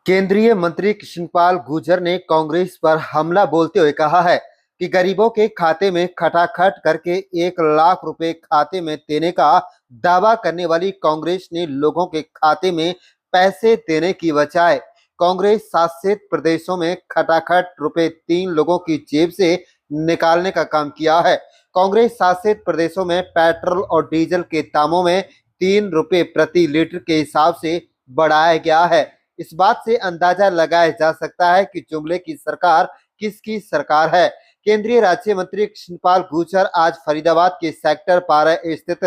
केंद्रीय मंत्री कृष्णपाल गुर्जर ने कांग्रेस पर हमला बोलते हुए कहा है कि गरीबों के खाते में खटाखट करके 1 लाख रुपए खाते में देने का दावा करने वाली कांग्रेस ने लोगों के खाते में पैसे देने की बजाय कांग्रेस शासित प्रदेशों में खटाखट रुपए 3 लोगों की जेब से निकालने का काम किया है। कांग्रेस शासित प्रदेशों में पेट्रोल और डीजल के दामों में 3 रुपए प्रति लीटर के हिसाब से बढ़ाया गया है। इस बात से अंदाजा लगाया जा सकता है कि जुमले की सरकार किसकी सरकार है। केंद्रीय राज्य मंत्री कृष्णपाल गुर्जर आज फरीदाबाद के सेक्टर 12 स्थित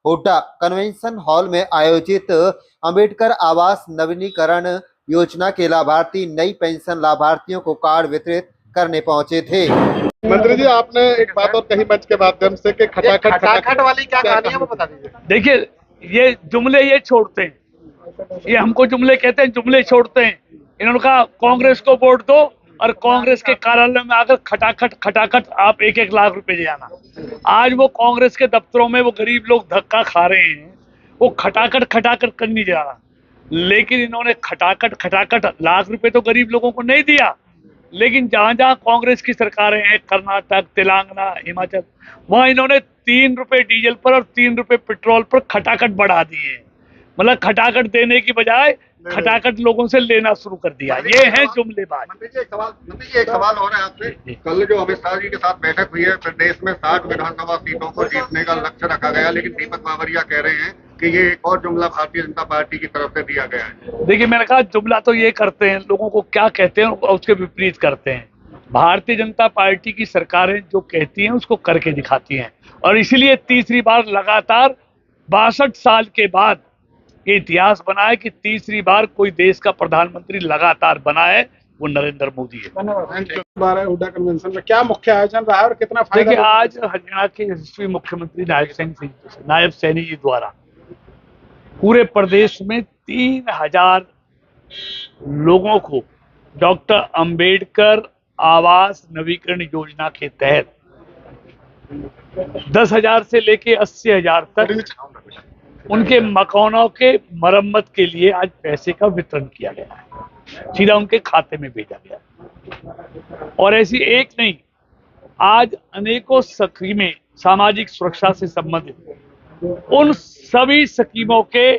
हुड्डा कन्वेंशन हॉल में आयोजित अंबेडकर आवास नवीनीकरण योजना के लाभार्थी नई पेंशन लाभार्थियों को कार्ड वितरित करने पहुंचे थे। मंत्री जी, आपने एक बात और कही मंच के माध्यम से कि खटाखट वाली क्या कहानी है वो बता दीजिए। देखिए, ये जुमले ये छोड़ते हैं, ये हमको जुमले कहते हैं, जुमले छोड़ते हैं। इन्होंने कहा कांग्रेस को वोट दो और कांग्रेस के कार्यालय में आकर खटाखट खटाखट आप 1-1 लाख रुपए ले आना। आज वो कांग्रेस के दफ्तरों में वो गरीब लोग धक्का खा रहे हैं, वो खटाखट खटाखट कर नहीं जा रहा, लेकिन इन्होंने खटाखट खटाखट लाख रुपए तो गरीब लोगों को नहीं दिया। लेकिन जहां जहां कांग्रेस की सरकारें हैं, कर्नाटक, तेलंगाना, हिमाचल, वहां इन्होंने 3 रुपए डीजल पर और 3 रुपए पेट्रोल पर खटाखट बढ़ा दिए। मतलब खटाखट देने की बजाय खटाखट लोगों से लेना शुरू कर दिया। ये है जुमलेबाज। मंत्री जी, एक सवाल हो रहा है आपसे। कल जो अमित शाह जी के साथ बैठक हुई है, प्रदेश में 60 विधानसभा सीटों को जीतने का लक्ष्य रखा गया, लेकिन दीपक बावरिया कह रहे हैं कि ये एक और जुमला भारतीय जनता पार्टी की तरफ से दिया गया है। देखिए, मैंने कहा जुमला तो ये करते हैं, लोगों को क्या कहते हैं और उसके विपरीत करते हैं। भारतीय जनता पार्टी की सरकारें जो कहती हैं उसको करके दिखाती हैं, और इसीलिए तीसरी बार लगातार 62 साल के बाद ये इतिहास बना है कि तीसरी बार कोई देश का प्रधानमंत्री लगातार बना है, वो नरेंद्र मोदी है। हुड्डा कन्वेंशन में क्या मुख्य आयोजन रहा है और कितना फायदा? देखिए, आज हरियाणा के यशस्वी मुख्यमंत्री नायब सैनी जी द्वारा पूरे प्रदेश में 3000 लोगों को डॉक्टर अंबेडकर आवास नवीकरण योजना के तहत 10,000 से लेके 80,000 तक उनके मकानों के मरम्मत के लिए आज पैसे का वितरण किया गया है, सीधा उनके खाते में भेजा गया। और ऐसी एक नहीं, आज अनेकों स्कीमें सामाजिक सुरक्षा से संबंधित उन सभी स्कीमों के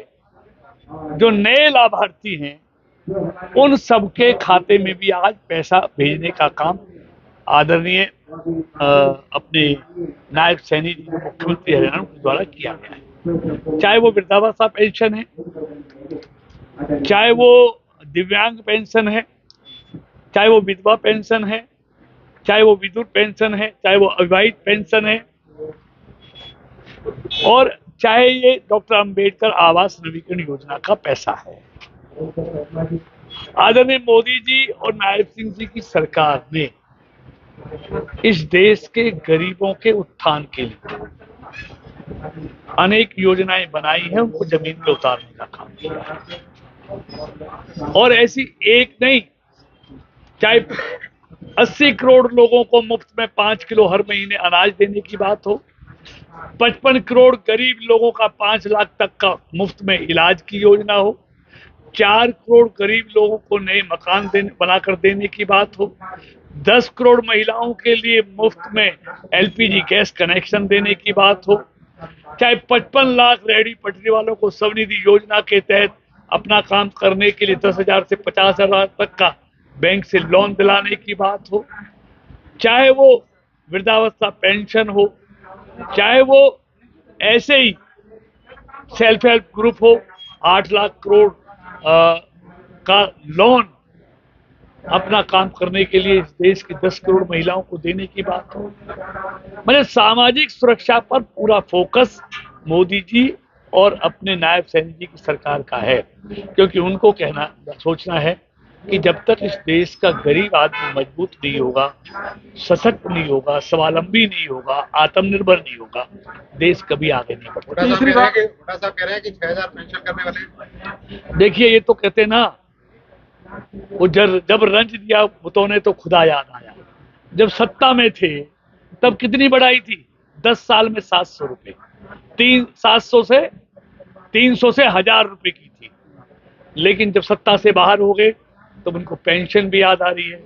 जो नए लाभार्थी हैं, उन सबके खाते में भी आज पैसा भेजने का काम आदरणीय अपने नायब सैनी जी मुख्यमंत्री हरियाणा द्वारा किया गया है। चाहे वो वृद्धावस्था पेंशन है, चाहे वो दिव्यांग पेंशन है, चाहे वो विधवा पेंशन है, चाहे वो विधुर पेंशन है, चाहे वो अविवाहित पेंशन है, और चाहे ये डॉक्टर अंबेडकर आवास नवीकरण योजना का पैसा है। आदरणीय मोदी जी और नायब सिंह जी की सरकार ने इस देश के गरीबों के उत्थान के लिए अनेक योजनाएं बनाई हैं, उनको जमीन पर उतारने का काम किया है। और ऐसी एक नहीं, चाहे 80 करोड़ लोगों को मुफ्त में 5 किलो हर महीने अनाज देने की बात हो, 55 करोड़ गरीब लोगों का 5 लाख तक का मुफ्त में इलाज की योजना हो, 4 करोड़ गरीब लोगों को नए मकान बनाकर देने की बात हो, 10 करोड़ महिलाओं के लिए मुफ्त में एलपीजी गैस कनेक्शन देने की बात हो, चाहे 55 लाख रेहड़ी पटरी वालों को स्वनिधि योजना के तहत अपना काम करने के लिए 10,000 से 50,000 तक का बैंक से लोन दिलाने की बात हो, चाहे वो वृद्धावस्था पेंशन हो, चाहे वो ऐसे ही सेल्फ हेल्प ग्रुप हो, 8 लाख करोड़ का लोन अपना काम करने के लिए इस देश की 10 करोड़ महिलाओं को देने की बात हो। मतलब सामाजिक सुरक्षा पर पूरा फोकस मोदी जी और अपने नायब सैनी जी की सरकार का है, क्योंकि उनको सोचना है कि जब तक इस देश का गरीब आदमी मजबूत नहीं होगा, सशक्त नहीं होगा, स्वावलंबी नहीं होगा, आत्मनिर्भर नहीं होगा, देश कभी आगे नहीं बढ़ता। तीसरी बात कह रहे हैं कि 6,000 पेंशन करने वाले। देखिए, ये तो कहते ना, वो जब रंज दिया भूतों ने तो खुदा याद आया। जब सत्ता में थे तब कितनी बढ़ाई थी? 10 साल में 700 रुपए, 700 से 300 से 1,000 रुपए की थी। लेकिन जब सत्ता से बाहर हो गए तो उनको पेंशन भी याद आ रही है,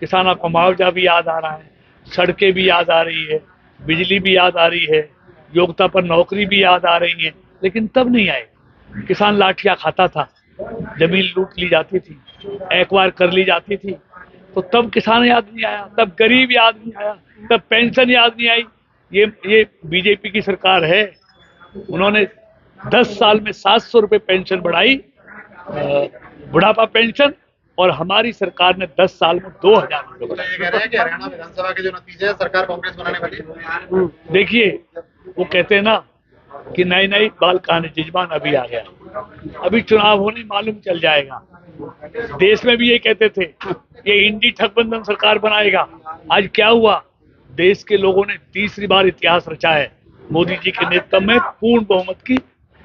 किसानों को मुआवजा भी याद आ रहा है, सड़कें भी याद आ रही है, बिजली भी याद आ रही है, योग्यता पर नौकरी भी याद आ रही है। लेकिन तब नहीं आए। किसान लाठियां खाता था, जमीन लूट ली जाती थी, एक्वायर कर ली जाती थी, तो तब किसान याद नहीं आया, तब गरीब याद नहीं आया, तब पेंशन याद नहीं आई। ये बीजेपी की सरकार है, उन्होंने 10 साल में 700 रुपए पेंशन बढ़ाई, बुढ़ापा पेंशन, और हमारी सरकार ने 10 साल में 2000 रुपए तो बढ़ाए। ये कह रहे हैं कि हरियाणा विधानसभा के जो नतीजे हैं सरकार कांग्रेस बनाने वाली है। देखिए, वो कहते हैं ना कि नई नई बाल कहानी जजमान अभी आ गया, अभी चुनाव होने मालूम चल जाएगा। देश में भी ये कहते थे ये इंडी ठगबंधन सरकार बनाएगा। आज क्या हुआ? देश के लोगों ने तीसरी बार इतिहास रचा है। मोदी जी के नेतृत्व में पूर्ण बहुमत की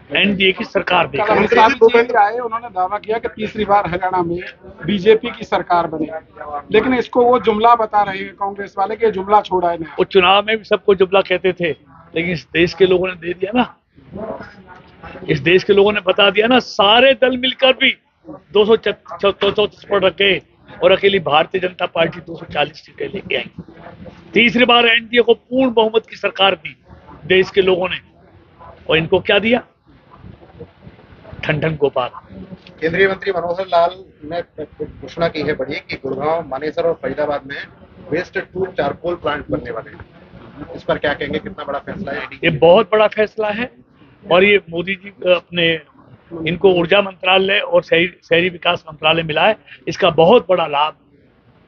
एनडीए की सरकार कल देगी। अमिताभ भूपेंद्र आए, उन्होंने दावा किया कि तीसरी बार हरियाणा में बीजेपी की सरकार बनेगी, लेकिन इसको वो जुमला बता रहे हैं कांग्रेस वाले कि ये जुमला छोड़ा है। वो चुनाव में भी सबको जुमला कहते थे, लेकिन इस देश के लोगों ने दे दिया ना, इस देश के लोगों ने बता दिया ना, सारे दल मिलकर भी 234 पर रखे और अकेली भारतीय जनता पार्टी 240 सीटें लेके आई। तीसरी बार एनडीए को पूर्ण बहुमत की सरकार दी देश के लोगों ने, और इनको क्या दिया? ठंडन गोपाल। केंद्रीय मंत्री मनोहर लाल ने घोषणा की है बड़ी कि गुड़गांव, मानेसर और फरीदाबाद में वेस्ट टू चारकोल प्लांट बनने वाले हैं। इस पर क्या कहेंगे, कितना बड़ा फैसला है? ये बहुत बड़ा फैसला है, और ये मोदी जी अपने इनको ऊर्जा मंत्रालय और शहरी विकास मंत्रालय मिला है। इसका बहुत बड़ा लाभ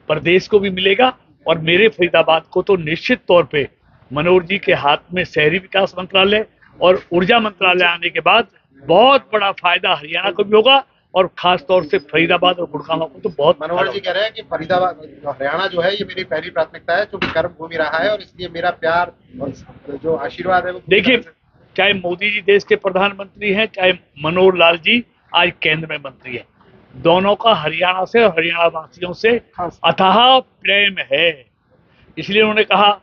प्रदेश को भी मिलेगा, और मेरे फरीदाबाद को तो निश्चित तौर पे मनोहर जी के हाथ में शहरी विकास मंत्रालय और ऊर्जा मंत्रालय आने के बाद बहुत बड़ा फायदा हरियाणा को भी होगा, और खास तौर से फरीदाबाद और गुड़गांव को तो बहुत। मनोहर जी कह रहे हैं कि फरीदाबाद, हरियाणा जो है ये मेरी पहली प्राथमिकता है, क्योंकि कर्म भूमि रहा है और इसलिए मेरा प्यार और जो आशीर्वाद है वो। देखिए, चाहे मोदी जी देश के प्रधानमंत्री हैं, चाहे मनोहर लाल जी आज केंद्र में मंत्री हैं, दोनों का हरियाणा से और हरियाणा वासियों से अथाह प्रेम है। इसलिए उन्होंने कहा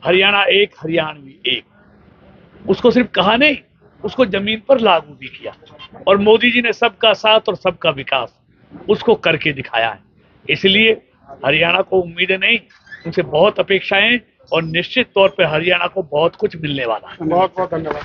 हरियाणा एक, हरियाणवी एक। उसको सिर्फ कहा नहीं, उसको जमीन पर लागू भी किया, और मोदी जी ने सबका साथ और सबका विकास उसको करके दिखाया है। इसलिए हरियाणा को उम्मीदें नहीं, उनसे बहुत अपेक्षाएं, और निश्चित तौर पर हरियाणा को बहुत कुछ मिलने वाला है। बहुत बहुत धन्यवाद।